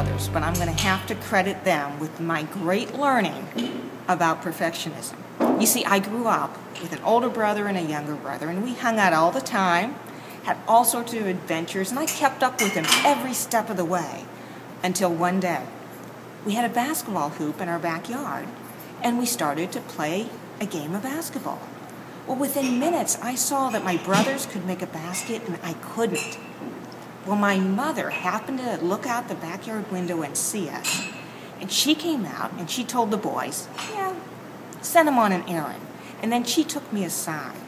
brothers, but I'm going to have to credit them with my great learning about perfectionism. You see, I grew up with an older brother and a younger brother, and we hung out all the time, had all sorts of adventures, and I kept up with him every step of the way until one day. We had a basketball hoop in our backyard, and we started to play a game of basketball. Well, within minutes, I saw that my brothers could make a basket and I couldn't. Well, my mother happened to look out the backyard window and see us, and she came out and she told the boys, yeah, send them on an errand. And then she took me aside,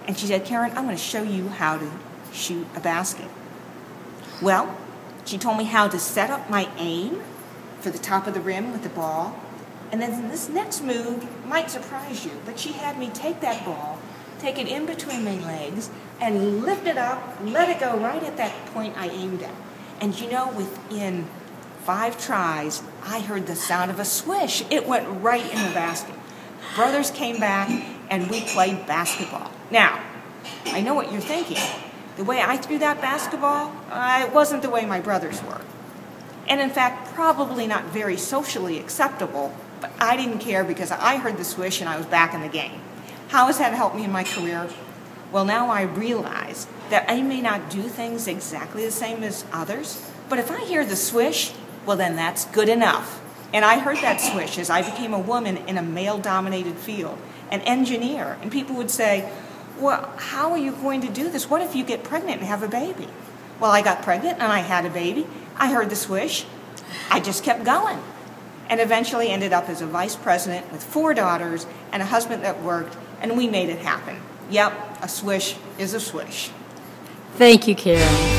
and she said, Karen, I'm going to show you how to shoot a basket. Well, she told me how to set up my aim for the top of the rim with the ball. And then this next move might surprise you, but she had me take that ball, take it in between my legs, and lift it up, let it go right at that point I aimed at. And you know, within 5 tries, I heard the sound of a swish. It went right in the basket. Brothers came back, and we played basketball. Now, I know what you're thinking. The way I threw that basketball, it wasn't the way my brothers were. And in fact, probably not very socially acceptable, but I didn't care because I heard the swish and I was back in the game. How has that helped me in my career? Well, now I realize that I may not do things exactly the same as others, but if I hear the swish, well then that's good enough. And I heard that swish as I became a woman in a male-dominated field, an engineer, and people would say, well, how are you going to do this? What if you get pregnant and have a baby? Well, I got pregnant and I had a baby. I heard the swish. I just kept going. And eventually ended up as a vice president with 4 daughters and a husband that worked, and we made it happen. Yep, a swish is a swish. Thank you, Karen.